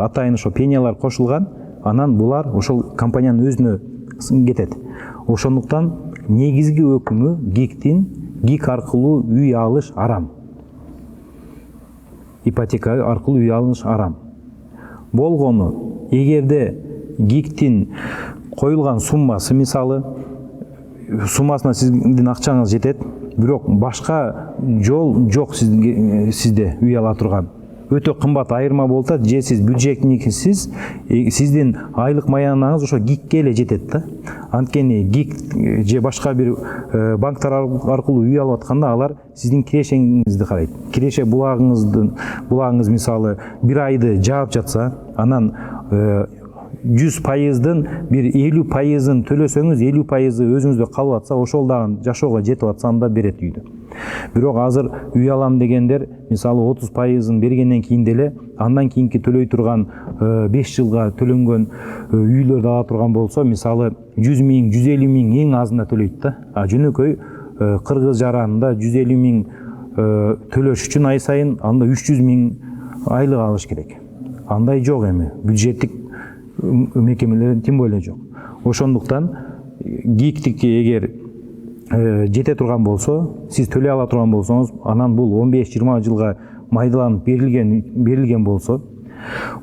атайын ошо пениялар кошулган, анан булар ошол компаниянын өзүнө кетет. Ошондуктан негизги өкүмү ГИКтин ГИК аркылуу үй алыш арам. Ипотека аркылуу үй алыш арам. Болгону, эгерде ГИКтин коюлган суммасы, мисалы суммасына сиздин акчаңыз жетет, бирок башка жол жок сизде үй ала турган. Өтө кымбат айырма болуп атат, же сиз бюджетниксиз, сиздин айлык маянаңыз ошо ГИКке эле жетет да. Анткени ГИК же башка бир банктар аркылуу үй алып атканда алар сиздин кирешеңизди карайт. Киреше булагыңыз мисалы бир айды жаап жатса, анан 100%-дын бир 50%-ын төлөсөңүз, 50%-ы өзүңүздө калып атса, ошол дагы жашоого жетип атса, анда берет үйдү. Бирок азыр үй алам дегендер мисалы 30%-ын бергенден кийин деле андан кийинки төлөй турган 5 жылга төлөнгөн үйлөрдү ала турган болсо, мисалы 100 миң, 150 миң эң азында төлөйт да. Жөнөкөй кыргыз жаранында 150 миң төлөш үчүн ай сайын анда 300 миң айлык алыш керек. Андай жок эми, бюджеттик мекемелер тем более жок. Ошондуктан ГИКтики эгер жете турган болсо, сиз төлөй ала турган болсоңуз, анан бул 15-20 жылга майдаланып берилген болсо,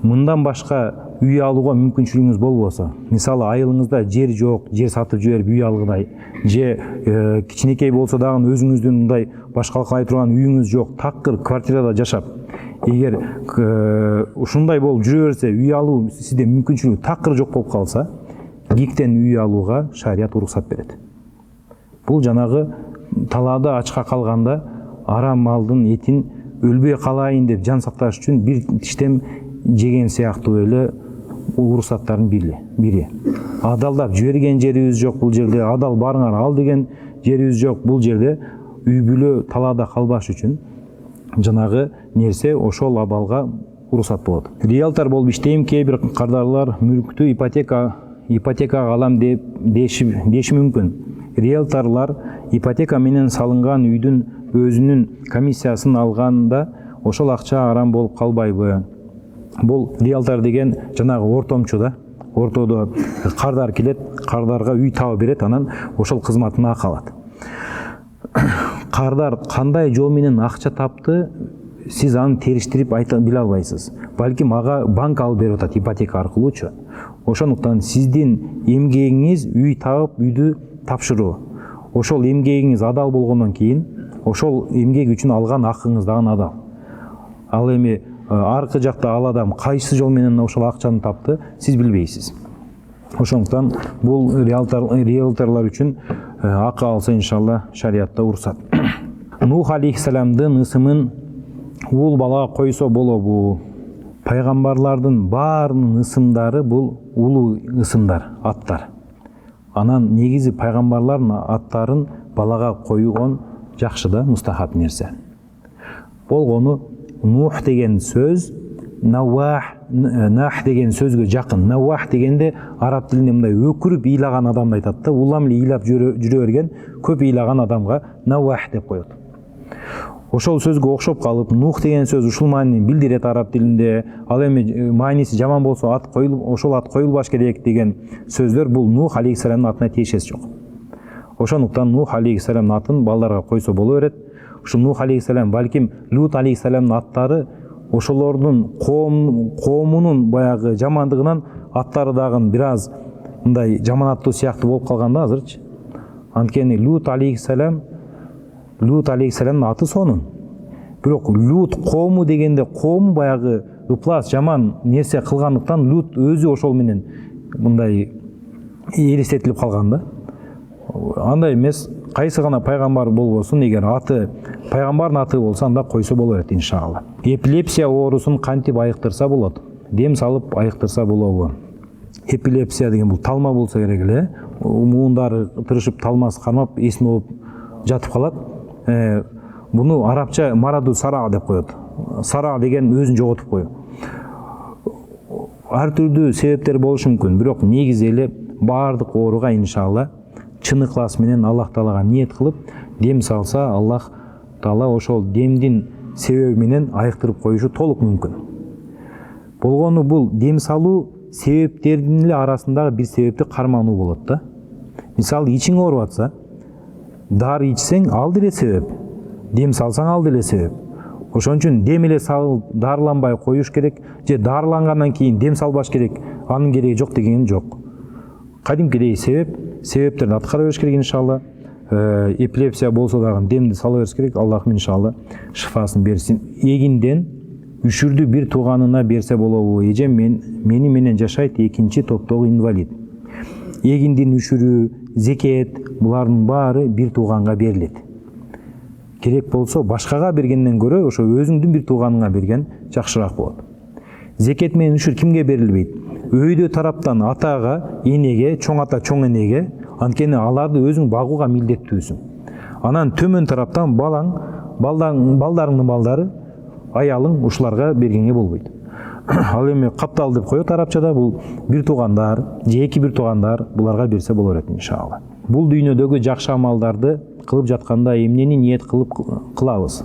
мындан башка үй алууга мүмкүнчүлүгүңүз болбосо, мисалы айылыңызда жер жок, жер сатып жиберип үй алгыдай, же кичинекей болсо дагы өзүңүздүн мындай башкалкалай турган үйүңүз жок, такыр квартирада жашап, эгер ушундай болуп жүрө берсе, үй алуу сизде мүмкүнчүлүгү такыр жок болуп калса, ГИКтен үй алууга шарият уруксат берет. Бул жанагы талаада ачка калганда арам малдын этин өлбөй калайын деп жан сакташ үчүн бир тиштем жеген сыяктуу эле уруксаттардын бири. Адалдап жиберген жерибиз жок бул жерде, адал барыңар ал деген жерибиз жок бул жерде. Үй бүлө талаада калбаш үчүн жанагы нерсе ошол абалга уруксат болот. Риэлтор болуп иштейм, кээ бир кардарлар мүлктү ипотекага алам деп деши мүмкүн. Риэлторлар ипотека менен салынган үйдүн өзүнүн комиссиясын алганда ошол акча арам болуп калбайбы? Бул риэлтор деген жанагы ортомчу да. Ортодо кардар келет, кардарга үй таап берет, анан ошол кызматын акы алат. Кардар кандай жол менен акча тапты, сиз аны териштирип биле албайсыз. Балким ага банк алып берип атат ипотека аркылуучу. Ошондуктан сиздин эмгегиңиз үй таап, үйдү тапшыруу. Ошол эмгегиңиз адал болгондон кийин, ошол эмгек үчүн алган акыңыз дагы адал. Ал эми аркы жакта ал адам кайсы жол менен ошол акчаны тапты, сиз билбейсиз. Ошондуктан бул риэлторлор үчүн акы алса иншалла шариатта уруксат. Нух алейхиссаламдын ысымын ул бала койсо болобу? Пайгамбарлардын баарынын ысымдары бул улуу ысымдар, аттар. Анан негизи пайгамбарлардын аттарын балага койгон жакшы да, мустахаб нерсе. Болгону Нух деген сөз Нах деген сөзгө жакын. Нах дегенде араб тилинде мындай өкүрүп ыйлаган адамды айтат да, улам эле ыйлап жүрө берген көп ыйлаган адамга Нах деп коет. Ошол сөзгө окшоп калып, Нух деген сөз ушул маанини билдирет араб тилинде. Ал эми мааниси жаман болсо ат коюлуп, ошол ат коюлбаш керек деген сөздөр бул Нух алейхиссаламдын атына тиешеси жок. Ошондуктан Нух алейхиссаламдын атын балдарга койсо боло берет. Ушул Нух алейхиссалам, балким Лут алейхиссаламдын аттары ошолордун коомунун баягы жамандыгынан аттары дагы бир аз мындай жаманаттуу сыяктуу болуп калган да азырчы. Анткени Лут алейхиссаламдын аты сонун. Бирок Лут коому дегенде коому баягы ыплас жаман нерсе кылгандыктан Лут өзү ошол менен мындай элестетилип калган да. Андай эмес, кайсы гана пайгамбар болбосун, эгер аты пайгамбардын аты болсо анда койсо боло берет иншалла. Эпилепсия оорусун кантип айыктырса болот? Дем салып айыктырса болобу? Эпилепсия деген бул талма болсо керек эле. Муундары тырышып талмасы кармап эсин алып жатып калат. Буну арабча мараду сара деп коет. Сара деген өзүн жоготуп коюу. Ар түрдүү себептер болушу мүмкүн, бирок негизи эле баардык ооруга иншалла чын ыклас менен Аллах Таалага ниет кылып дем салса, Аллах Таала ошол демдин себеби менен айыктырып коюшу толук мүмкүн. Болгону бул дем салуу себептердин эле арасындагы бир себепти кармануу болот да. Мисалы, ичиң ооруп атса, дары ичсең ал деле себеп, дем салсаң ал деле себеп. Ошон үчүн дем эле салып дарыланбай коюш керек, же дарылангандан кийин дем салбаш керек, анын кереги жок деген жок. Кадимкидей себептерди аткара бериш керек иншалла. Эпилепсия болсо дагы демди сала бериш керек. Аллах иншалла шифасын берсин. Эгинден үшүрдү бир тууганына берсе болобу? Эжем мени менен жашайт, экинчи топтогу инвалид. Эгиндин үшүрү, зекет, булардын баары бир тууганга берилет. Керек болсо башкага бергенден көрө ошо өзүңдүн бир тууганыңа берген жакшыраак болот. Зекет менен үшүр кимге берилбейт? Өйдө тараптан атага, энеге, чоң ата, чоң энеге, анткени аларды өзүң багууга милдеттүүсүң. Анан төмөн тараптан балдарыңдын балдары, аялың ушуларга бергенге болбойт. Ал эми каптал деп коет арабчада, бул бир туугандар, же эки бир туугандар, буларга берсе боло берет иншалла. Бул дүйнөдөгү жакшы амалдарды кылып жатканда эмнени ниет кылып кылабыз?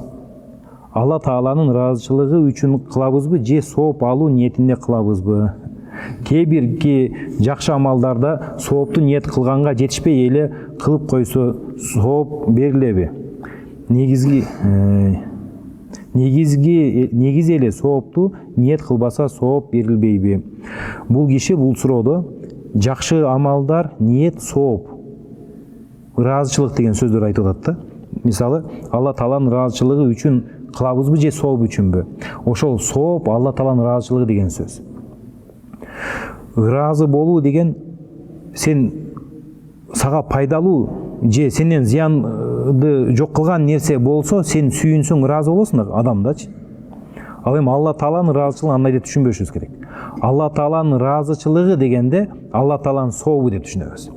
Алла Тааланын ыраазычылыгы үчүн кылабызбы, же сооп алуу ниетинде кылабызбы? Кээ бирки жакшы амалдарда соопту ниет кылганга жетишпей эле кылып койсо сооп берилеби? Негизи эле соопту ниет кылбаса сооп берилбейби? Бул киши бул суроодо жакшы амалдар, ниет, сооп, ыраазычылык деген сөздөр айтып атат да. Мисалы, Алла Тааланын ыраазычылыгы үчүн кылабызбы, же сооп үчүнбү? Ошол сооп Алла Тааланын ыраазычылыгы деген сөз. Ыраазы болуу деген сен сага пайдалуу же сенен зыянды жок кылган нерсе болсо сен сүйүнсөң ыраазы болосуң адамдачы. Ал эми Алла Тааланын ыраазычылыгын андай деп түшүнбөшүбүз керек. Алла Тааланын ыраазычылыгы дегенде Алла Тааланын сообу деп түшүнөбүз.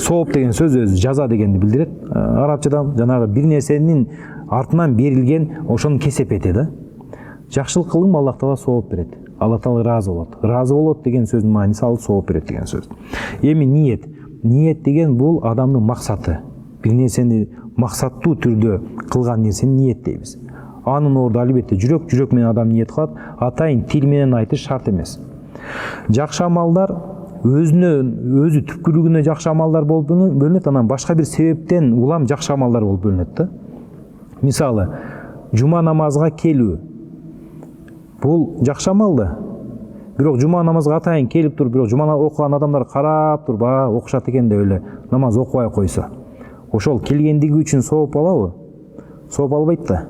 Сооп деген сөз өзү жаза дегенди билдирет. Арабчада жанагы бир нерсенин артынан берилген ошону кесепети да. Жакшылык кылдың Алла Таала сооп берет. Алла Таала ыраазы болот. Ыраазы болот деген сөздүн мааниси ал сооп берет деген сөз. Эми ниет. Ниет деген бул адамдын максаты. Бир нерсени максаттуу түрдө кылган нерсени ниет дейбиз. Анын орду албетте жүрөк менен адам ниет кылат, атайын тил менен айтыш шарт эмес. Жакшы амалдар өзү түпкүлүгүнө жакшы амалдар болуп бөлүнөт, анан башка бир себептен улам жакшы амалдар болуп бөлүнөт да. Мисалы, жума намазга келүү. Бул жакшы амал да. Бирок жума намазга атайын келип туруп, бирок жума окуган адамдар карап туруп, окушат экен деп эле намаз окубай койсо, ошол келгендиги үчүн сооп алабы? Сооп албайт да.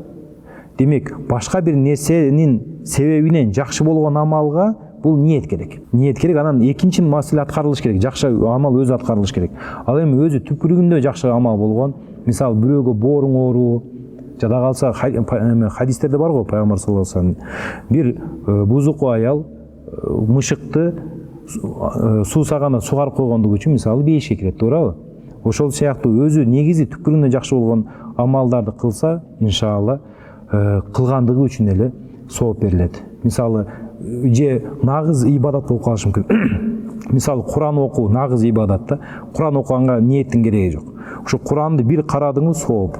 Демек, башка бир нерсенин себебинен жакшы болгон амалга бул ниет керек. Ниет керек, анан экинчи маселе аткарылыш керек. Жакшы амал өзү аткарылыш керек. Ал эми өзү түпкүлүгүндө жакшы амал болгон, мисалы бирөөгө бооруң ооруу, жада калса хадистерде бар го, пайгамбар саллаллаху алейхи вассалам бир бузуку аял мышыкты суусагана сугарып койгондугу үчүн мисалы бейишке кирет, туурабы? Ошол сыяктуу өзү негизи түпкүлүгүндө жакшы болгон амалдарды кылса, иншалла кылгандыгы үчүн эле сооп берилет. Мисалы, же нагыз ибадат болуп калышы мүмкүн. Мисалы, Куран окуу нагыз ибадат да. Куран окуганга ниеттин кереги жок. Ошо Куранды бир карадыңыз сооп,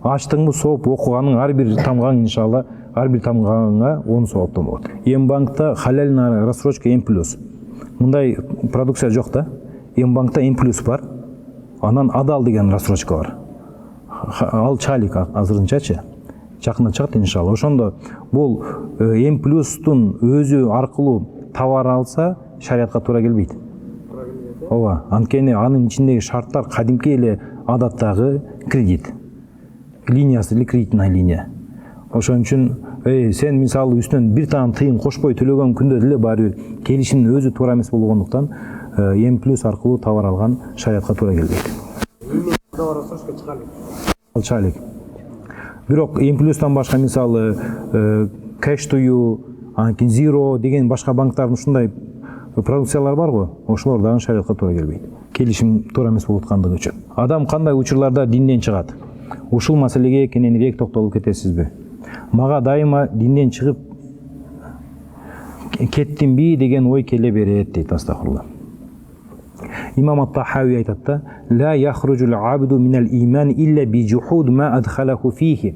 ачтыңбы сооп, окуганын ар бир тамгаң иншалла, ар бир тамганга 10 сооптон болот. М-банкта халяльный рассрочка М+. Мындай продукция жок да. М-банкта М+ бар. Анан адал деген рассрочка бар. Ал чалик азырынчачы. Жакында чыгат иншалла. Ошондо бул М+тун өзү аркылуу товар алса, шариатка туура келбейт. Ооба, анткени анын ичиндеги шарттар кадимки эле адаттагы кредит. Линиясы или кредитная линия. Ошон үчүн сен мисалы үстүнөн бир таан тыйын кошпой төлөгөн күндө деле баары бир келишимдин өзү туура эмес болгондуктан М+ аркылуу товар алган шариатка туура келбейт. Ал чалик. Бирок М+тан башка мисалы Cash to you, анкин Zero деген башка банктардын ушундай продукциялар бар го, ошолор дагы шариатка туура келбейт. Келишим туура эмес болуп аткандыгы үчүн. Адам кандай учурларда динден чыгат? Ушул маселеге кененирээк токтолуп кетесизби? Мага дайыма динден чыгып кеттимби деген ой келе берет дейт, астагфирулла. Имам ат-Тахави айтат да: "Ла яхруджул абду минал иман илля би жухуд ма адхалаху фихи."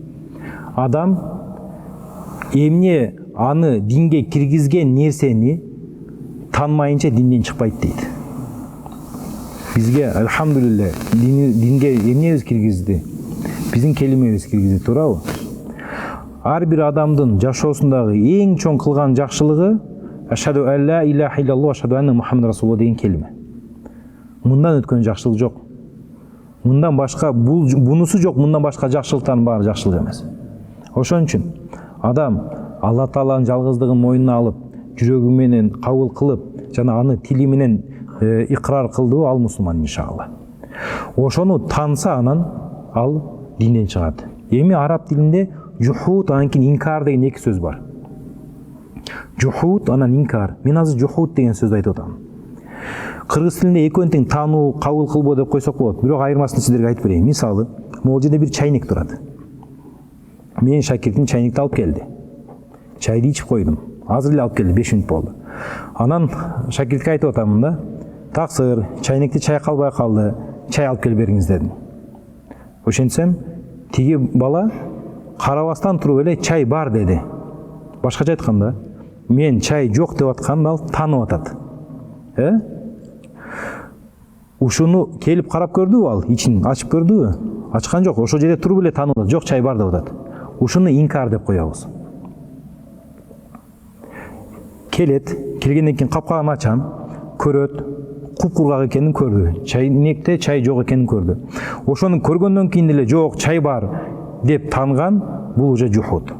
Адам эмне аны динге киргизген нерсени танмайынча динден чыкпайт дейт. Бизге алхамдулилля динге эмнебиз киргизди? Биздин келимебиз киргизди, туурабы? Ар бир адамдын жашоосундагы эң чоң кылган жакшылыгы ашхаду алла илаха иллаллах ашхаду анна мухаммад расулуллах деген келиме. Мындан өткөн жакшылык жок. Мындан башка бунусу жок, мындан башка жакшылыктардын баары жакшылык эмес. Ошон үчүн адам Алла Тааланын жалгыздыгын мойнуна алып, жүрөгү менен кабыл кылып, жана аны тили менен икрар кылды, ал мусулман иншалла. Ошону танса анан ал динден чыгат. Эми араб тилинде жухуд, анан инкар деген эки сөз бар. Жухуд, анан инкар. Мен азыр жухуд деген сөздү айтып атам. Кыргыз тилинде экөөнү тең таануу, кабыл кылбоо деп койсок болот. Бирок айырмасын сиздерге айтып берейин. Мисалы, могул жерде бир чайник турат. Менин шакиртим чайникти алып келди. Чайды ичип койдум. Азыр эле алып келди, 5 мүнөт болду. Анан шакиртке айтып атамын да: "Таксыр, чайникти чайкалбай калды, чай алып келип бериңиз" дедим. Ошентсем, тиги бала карабастан туруп эле чай бар деди. Башкача айтканда, мен чай жок деп атканды ал таанып атат. Ушуну келип карап көрдүбү ал? Ичин ачып көрдүбү? Ачкан жок. Ошол жерде туруп эле таанып атат. Жок, чай бар деп атат. Ушуну инкар деп коебуз. Келгенден кийин капкагын ачам, көрөт, куп-кургак экенин көрдү. Чайникте чай жок экенин көрдү. Ошону көргөндөн кийин эле жок, чай бар деп танган, бул уже жухуд.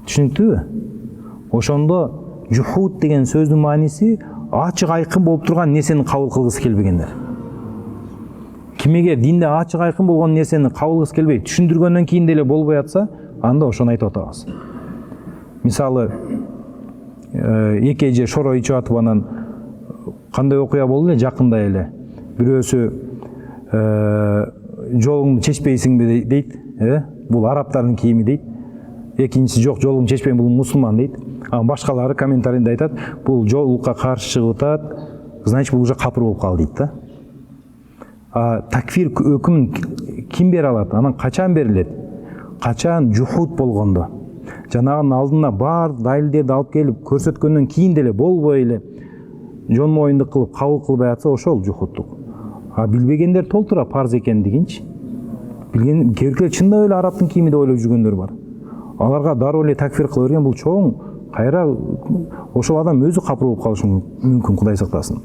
Түшүнүктүбү? Ошондо жухуд деген сөздүн мааниси ачык айкын болуп турган нерсени кабыл кылгысы келбегендер. эгер динде ачык айкын болгон нерсени кабылгысы келбей түшүндүргөндөн кийин деле болбой атса, анда ошону айтып атабыз. Мисалы, эки эже шоро ичип атып анан кандай окуя болду эле жакында эле. Бирөөсү жолуңду чечпейсиңби дейт, бул арабтардын кийими дейт. Экинчиси жок, жолуңду чечпейм, бул мусулман дейт. А башкалары комментарийде айтат, бул жолукка каршы чыгып атат, значит бул уже капыр болуп калды дейт да. Такфир өкүмүн ким бере алат? Анан качан берилет? Качан жухуд болгондо. Жанагынын алдына бар далилдерди алып келип көрсөткөндөн кийин деле болбой эле жон моюнду кылып кабыл кылбай атса, ошол жухудтук. Билбегендер толтура парз экендигинчи. Билген керкелер чындап эле арабтын кийими деп ойлоп жүргөндөр бар. Аларга дароо эле такфир кыла берген, бул чоң кайра ошол адам өзү капыр болуп калышы мүмкүн, Кудай сактасын.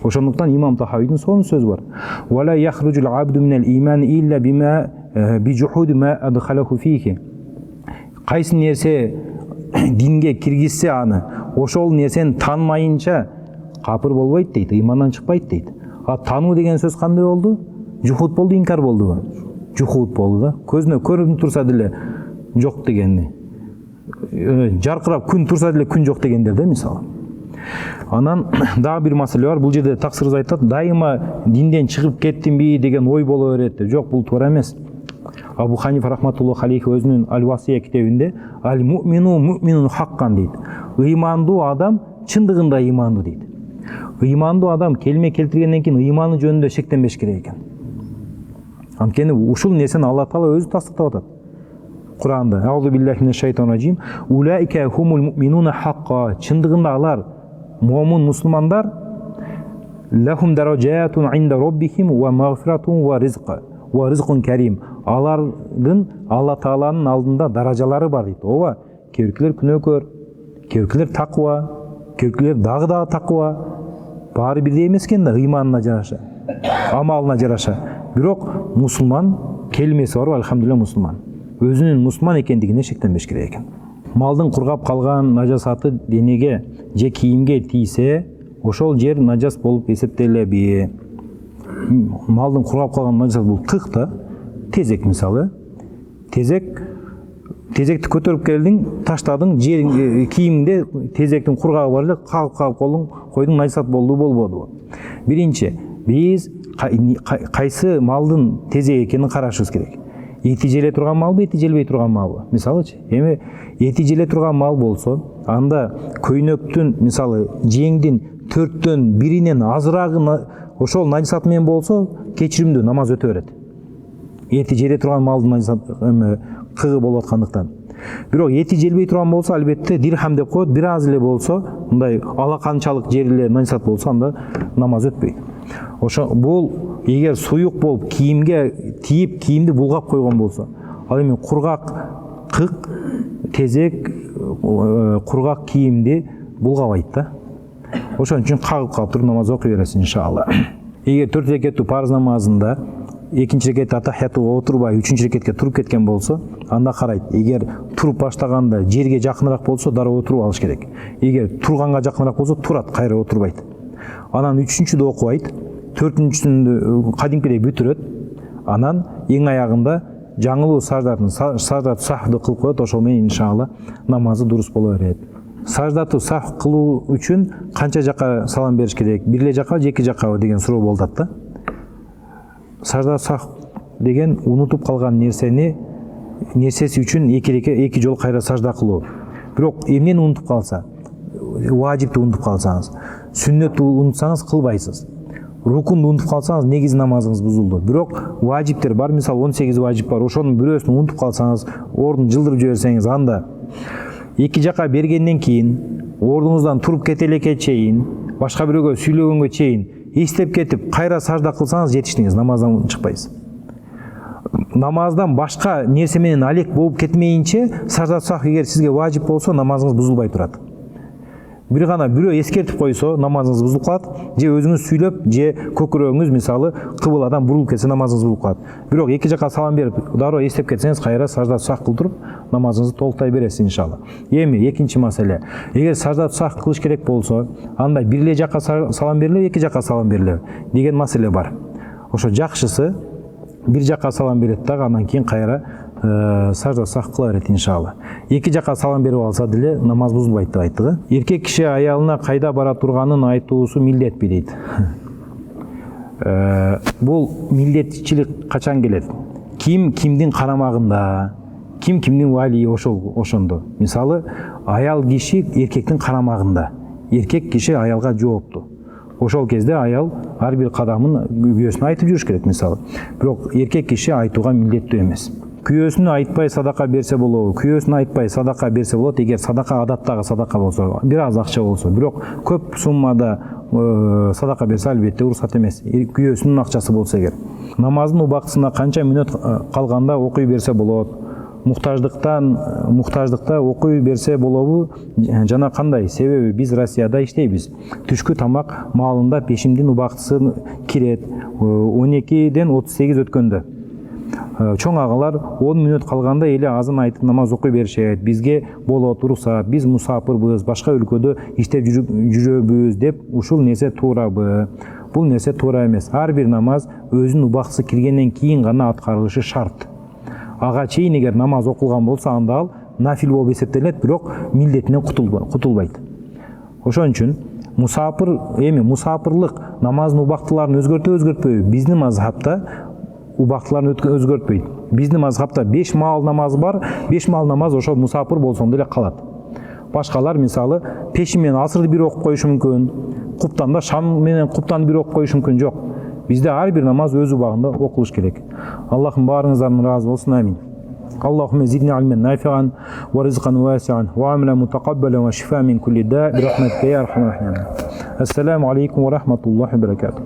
Ошондуктан имам Тахавийдин сонун сөзү бар. Вала яхруджул абду минал иман илля бима bijухуди ма адхалаху фихи. Кайсы нерсе динге киргизсе аны, ошол нерсени таанмайынча капыр болбойт дейт, имандан чыкпайт дейт. Тануу деген сөз кандай болду? Жухуд болду, инкар болдубу? Жухуд болду да. Көзүнө көрүнүп турса деле жок дегенди. Жаркырап күн турса деле күн жок дегендер да, мисалы. Анан дагы бир маселе бар. Бул жерде таксырыз айтат, дайыма динден чыгып кеттимби деген ой боло берет. Жок, бул туура эмес. Абу Ханифа рахматуллаху алейхи өзүнүн Аль-Васия китебинде аль-муъмину муъминун хаккан дейт. Ыймандуу адам чындыгында ыймандуу дейт. Ыймандуу адам келме келтиргенден кийин ыйманы жөнүндө шектенбеш керек экен. Анткени ушул нерсени Алла Таала өзү тастыктап атат. Куранда аузу биллахи минеш шайтанир раджим улаика хумул муъминуна хакка, чындыгында алар муъмин мусулмандар лахум даражатун инда роббихим ва магфиратун ва ризкун карим. Алардын Алла Тааланын алдында даражалары бар дейт. Ооба, кейбиркилер күнөөкөр, кейбиркилер таква, кейбиркилер дагы таква. Баары бирдей эмес экен да, ыйманына жараша, амалына жараша. Бирок мусулман келмеси бар, алхамдулилlah мусулман. Өзүнүн мусулман экендигине шектенбеш керек экен. Малдын кургап калган нажасаты денеге же кийимге тийсе, ошол жер нажас болуп эсептелеби? Малдын кургап калган нажасы бул тык да, тезек мисалы. Тезекти көтөрүп келдиң, таштадың, жер кийимде тезектин кургагы бар эле, кагып колуң, койдуң, нажасат болду болбоду. Биринчи, биз кайсы малдын тезек экенин карашыбыз керек. Эти желе турган малбы, эти желбей турган малбы? Мисалычы, эми эти желе турган мал болсо, анда көйнөктүн, мисалы, жеңдин 4төн 1-инен азырагы ошол нажасат менен болсо, кечиримдүү намаз өтө берет. Эти желе турган малдын нажасаты кыгы болуп аткандыктан. Бирок эти желбей турган болсо, албетте дирхам деп коет, бир аз эле болсо, мындай алаканчалык жерлер нажасат болсо, анда намаз өтпөйт. Ошо бул эгер суюк болуп кийимге тийип, кийимди булгап койгон болсо, ал эми кургак кык, тезек, кургак кийимди булгабайт да. Ошон үчүн кагып калып туруп намаз окуй бересиң иншалла. Эгер 4 рекеттүү парыз намазында экинчи рекетте атахиятуга отурбай, үчүнчү рекетке туруп кеткен болсо, анда карайт. Эгер туруп баштаганда жерге жакыныраак болсо, дароо отуруп алыш керек. Эгер турганга жакыныраак болсо, турат, кайра отурбайт. Анан үчүнчүдү окубайт, 4-үнчүсүндү кадимкидей бүтүрөт. Анан эң аягында жаңылуу саждат сахвды кылып коет, ошол менен иншалла намазы дурус боло берет. Саждату сахв кылуу үчүн канча жака салам бериш керек? Бир эле жакка же эки жаккабы деген суроо болду да. Саждат сахв деген унутуп калган нерсеси үчүн эки жолу кайра сажда кылуу. Бирок эмнени унутуп калса, важипти унутуп калсаңыз, сүннөттү унутсаңыз кылбайсыз. Рукунду унутуп калсаңыз, негизи намазыңыз бузулду. Бирок важиптер бар, мисалы 18 важип бар. Ошонун бирөөсүн унутуп калсаңыз, ордун жылдырып жиберсеңиз, анда эки жака бергенден кийин, ордуңуздан туруп кете элекке чейин, башка бирөөгө сүйлөгөнгө чейин эстеп кетип, кайра сажда кылсаңыз жетиштиңиз, намаздан чыкпайсыз. Намаздан башка нерсе менен алек болуп кетмейинче, сажда сахв эгер сизге важип болсо, намазыңыз бузулбай турат. Бир гана бирөө эскертип койсо, намазыңыз бузулуп калат, же өзүңүз сүйлөп, же көкүрөгүңүз мисалы кыбыладан бурулуп кетсе, намазыңыз бузулуп калат. Бирок эки жака салам берип, дароо эстеп кетсеңиз, кайра сажда сахв кылдырып, намазыңызды толуктай бересиз иншалла. Эми экинчи маселе. Эгер сажда сахв кылыш керек болсо, анда бир эле жака салам берилеби, эки жака салам берилеби деген маселе бар. Ошо жакшысы бир жакка салам берет дагы, андан кийин кайра сажда сак кыла берет иншалла. Эки жакка салам берип алса деле намаз бузулбайт деп айттык. Эркек киши аялына кайда бара турганын айтуусу милдетпи дейт. Бул милдетчилик качан келет? Ким кимдин карамагында, ким кимдин вали ошондо. Мисалы, аял киши эркектин карамагында, эркек киши аялга жоопту. Ошол кезде аял ар бир кадамын күйөөсүнө айтып жүрүш керек мисалы. Бирок эркек киши айтууга милдеттүү эмес. Күйөөсүнө айтпай садака берсе болобу, күйөөсүнө айтпай садака берсе болот, эгер садака адаттагы садака болсо, бир аз акча болсо. Бирок көп суммада садака берсе албетте уруксат эмес. Күйөөсүнүн акчасы болсо эгер. Намаздын убактысына канча мүнөт калганда окуй берсе болот. Муктаждыкта окуй берсе болобу жана кандай? Себеби биз Россияда иштейбиз. Түшкү тамак маалында пешимдин убактысы кирет 12ден 38 өткөндө. Чоң агалар 10 мүнөт калганда эле азын айтып намаз окуй беришет. Бизге болот уруксат, биз мусапырбыз, башка өлкөдө иштеп жүрөбүз деп ушул нерсе туурабы? Бул нерсе туура эмес. Ар бир намаз өзүнүн убактысы киргенден кийин гана аткарылышы шарт. Ага чейин эгер намаз окулган болсо анда ал нафил болуп эсептелет, бирок милдетинен кутулбайт. Ошон үчүн мусапырлык намаздын убактыларын өзгөртпөйбү? Биздин мазхабта убактыларын өзгөртпөйт. Биздин мазхабта 5 маал намаз бар, 5 маал намаз ошо мусапыр болсоң деле калат. Башкалар мисалы пеши менен асырды бир окуп коюшу мүмкүн, куптанда шам менен куптанды бир окуп коюшу мүмкүн. Жок. Bizde her bir namaz öz ubağında okuluş gerek. Allah'ım bağrınızdan razı olsun. Amin. Allahümme zidni ilmen nafi'an ve rizqan vasi'an ve amelen mutakabbelen ve şifa min kulli da' bi rahmetike ya erhamer rahimin. Esselamu aleyküm ve rahmetullahi ve berekatuhu.